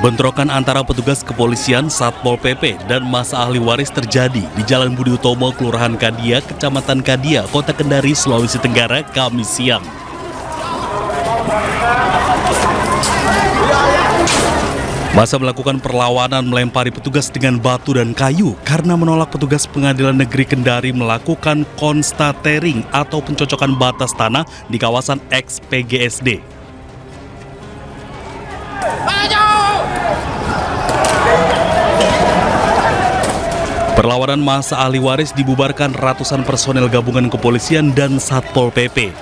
Bentrokan antara petugas kepolisian Satpol PP dan massa ahli waris terjadi di Jalan Budi Utomo, Kelurahan Kadia, Kecamatan Kadia, Kota Kendari, Sulawesi Tenggara, Kamis siang. Massa melakukan perlawanan melempari petugas dengan batu dan kayu karena menolak petugas Pengadilan Negeri Kendari melakukan konstatering atau pencocokan batas tanah di kawasan ex-PGSD. Perlawanan massa ahli waris dibubarkan ratusan personel gabungan kepolisian dan Satpol PP.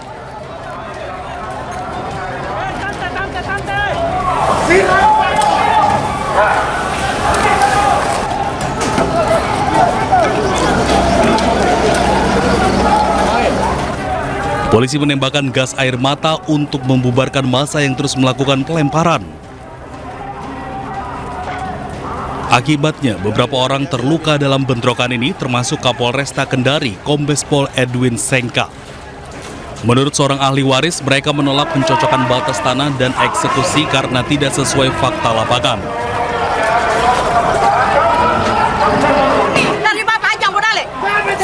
Polisi menembakkan gas air mata untuk membubarkan massa yang terus melakukan pelemparan. Akibatnya, beberapa orang terluka dalam bentrokan ini, termasuk Kapolresta Kendari, Kombes Pol Edwin Sengka. Menurut seorang ahli waris, mereka menolak pencocokan batas tanah dan eksekusi karena tidak sesuai fakta lapangan. Dari Bapak Ajang Bodale,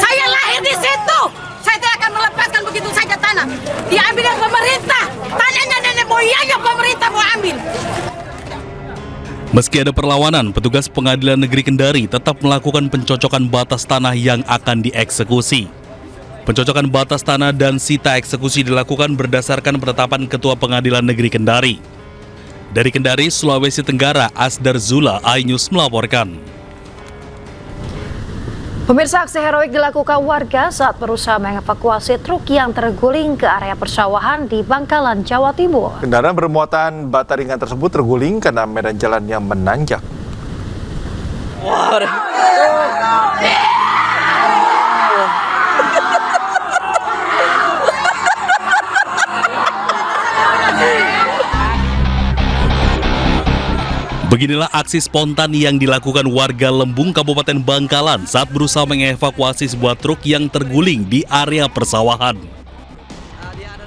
saya lahir di situ. Saya tidak akan melepaskan begitu saja tanah. Diambil oleh pemerintah. Tanahnya nenek moyangnya pemerintah mau ambil. Meski ada perlawanan, petugas Pengadilan Negeri Kendari tetap melakukan pencocokan batas tanah yang akan dieksekusi. Pencocokan batas tanah dan sita eksekusi dilakukan berdasarkan penetapan Ketua Pengadilan Negeri Kendari. Dari Kendari, Sulawesi Tenggara, Asdar Zula, iNews melaporkan. Pemirsa, aksi heroik dilakukan warga saat berusaha mengevakuasi truk yang terguling ke area persawahan di Bangkalan, Jawa Timur. Kendaraan bermuatan bata ringan tersebut terguling karena medan jalan yang menanjak. Beginilah aksi spontan yang dilakukan warga Lembung, Kabupaten Bangkalan saat berusaha mengevakuasi sebuah truk yang terguling di area persawahan.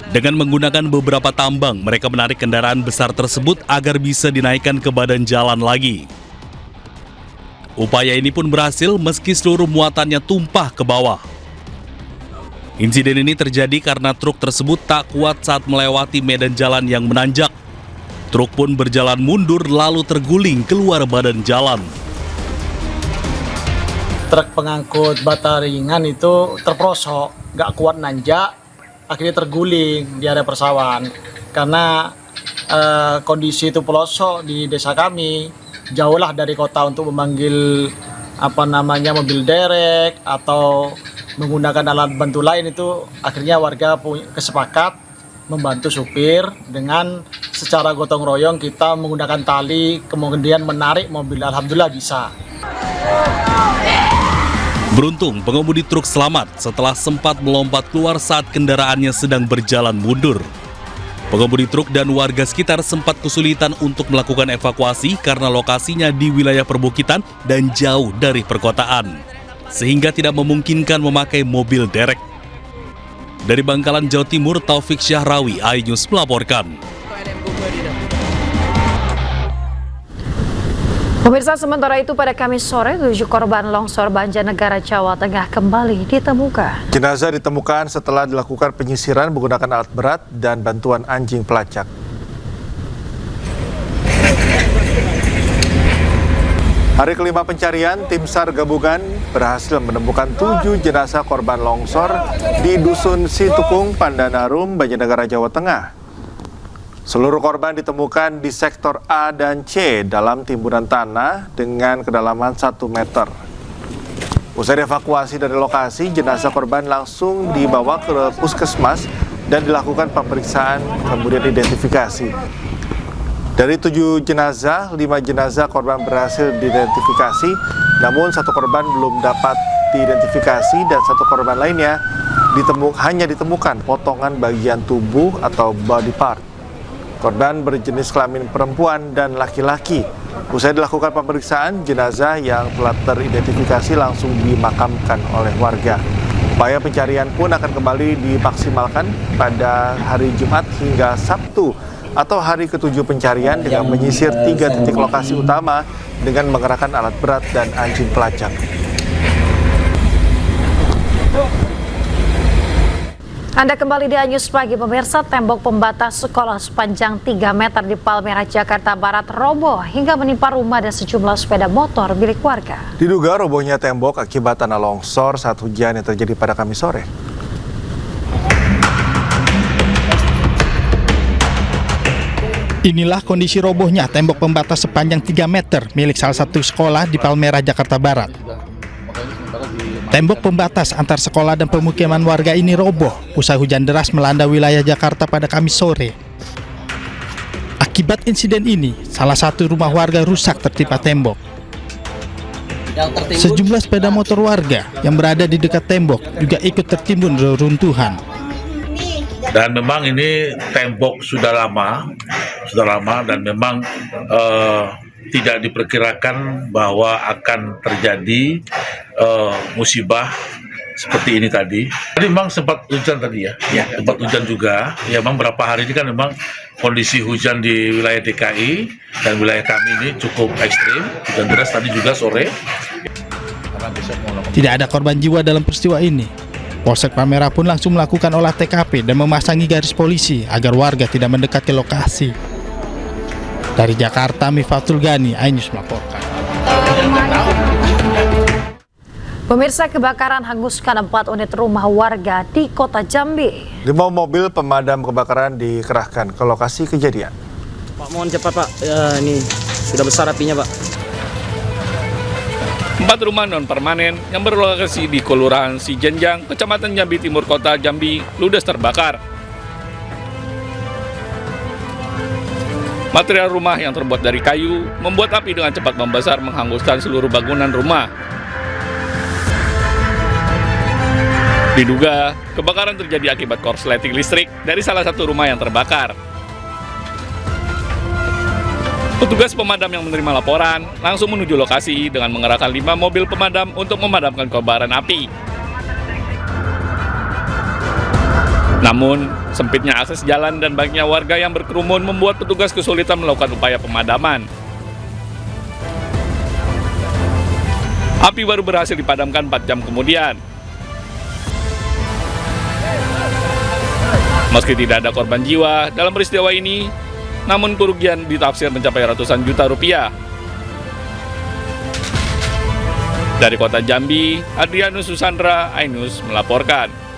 Dengan menggunakan beberapa tambang, mereka menarik kendaraan besar tersebut agar bisa dinaikkan ke badan jalan lagi. Upaya ini pun berhasil meski seluruh muatannya tumpah ke bawah. Insiden ini terjadi karena truk tersebut tak kuat saat melewati medan jalan yang menanjak. Truk pun berjalan mundur lalu terguling keluar badan jalan. Truk pengangkut bata ringan itu terprosok, nggak kuat nanjak, akhirnya terguling di area persawahan. Karena kondisi itu pelosok di desa kami, jauhlah dari kota untuk memanggil mobil derek atau menggunakan alat bantu lain, itu akhirnya warga kesepakat membantu supir dengan secara gotong royong kita menggunakan tali, kemudian menarik mobil. Alhamdulillah bisa. Beruntung pengemudi truk selamat setelah sempat melompat keluar saat kendaraannya sedang berjalan mundur. Pengemudi truk dan warga sekitar sempat kesulitan untuk melakukan evakuasi karena lokasinya di wilayah perbukitan dan jauh dari perkotaan, sehingga tidak memungkinkan memakai mobil derek. Dari Bangkalan, Jawa Timur, Taufik Syahrawi, iNews melaporkan. Pemirsa, sementara itu pada Kamis sore, 7 korban longsor Banjarnegara, Jawa Tengah kembali ditemukan. Jenazah ditemukan setelah dilakukan penyisiran menggunakan alat berat dan bantuan anjing pelacak. Hari kelima pencarian, tim SAR gabungan berhasil menemukan 7 jenazah korban longsor di Dusun Situkung, Pandanarum, Banjarnegara, Jawa Tengah. Seluruh korban ditemukan di sektor A dan C dalam timbunan tanah dengan kedalaman 1 meter. Usai dievakuasi dari lokasi, jenazah korban langsung dibawa ke puskesmas dan dilakukan pemeriksaan kemudian identifikasi. Dari 7 jenazah, 5 jenazah korban berhasil diidentifikasi, namun 1 korban belum dapat diidentifikasi dan 1 korban lainnya hanya ditemukan potongan bagian tubuh atau body part. Korban berjenis kelamin perempuan dan laki-laki. Usai dilakukan pemeriksaan, jenazah yang telah teridentifikasi langsung dimakamkan oleh warga. Upaya pencarian pun akan kembali dimaksimalkan pada hari Jumat hingga Sabtu atau hari ke-7 pencarian dengan menyisir 3 titik lokasi utama dengan mengerahkan alat berat dan anjing pelacak. Anda kembali di Anyus Pagi, pemirsa. Tembok pembatas sekolah sepanjang 3 meter di Palmerah, Jakarta Barat roboh hingga menimpa rumah dan sejumlah sepeda motor milik warga. Diduga robohnya tembok akibat tanah longsor saat hujan yang terjadi pada Kamis sore. Inilah kondisi robohnya tembok pembatas sepanjang 3 meter milik salah satu sekolah di Palmerah, Jakarta Barat. Tembok pembatas antar sekolah dan pemukiman warga ini roboh usai hujan deras melanda wilayah Jakarta pada Kamis sore. Akibat insiden ini, salah satu rumah warga rusak tertimpa tembok. Sejumlah sepeda motor warga yang berada di dekat tembok juga ikut tertimbun reruntuhan. Dan memang ini tembok sudah lama dan memang tidak diperkirakan bahwa akan terjadi musibah seperti ini tadi. Tadi memang sempat hujan tadi ya, sempat hujan juga. Ya memang beberapa hari ini kan memang kondisi hujan di wilayah DKI dan wilayah kami ini cukup ekstrim. Hujan deras tadi juga sore. Tidak ada korban jiwa dalam peristiwa ini. Polsek Palmerah pun langsung melakukan olah TKP dan memasangi garis polisi agar warga tidak mendekat ke lokasi. Dari Jakarta, Mifatul Gani, iNews melaporkan. Pemirsa, kebakaran hanguskan 4 unit rumah warga di Kota Jambi. 5 mobil pemadam kebakaran dikerahkan ke lokasi kejadian. Pak, mohon cepat Pak, ini sudah besar apinya Pak. 4 rumah non-permanen yang berlokasi di Kelurahan Sijenjang, Kecamatan Jambi Timur, Kota Jambi, ludes terbakar. Material rumah yang terbuat dari kayu membuat api dengan cepat membesar menghanguskan seluruh bangunan rumah. Diduga, kebakaran terjadi akibat korsleting listrik dari salah satu rumah yang terbakar. Petugas pemadam yang menerima laporan langsung menuju lokasi dengan mengerahkan 5 mobil pemadam untuk memadamkan kobaran api. Namun, sempitnya akses jalan dan banyaknya warga yang berkerumun membuat petugas kesulitan melakukan upaya pemadaman. Api baru berhasil dipadamkan 4 jam kemudian. Meski tidak ada korban jiwa dalam peristiwa ini, namun kerugian ditafsir mencapai ratusan juta rupiah. Dari Kota Jambi, Adrianus Susandra, iNews melaporkan.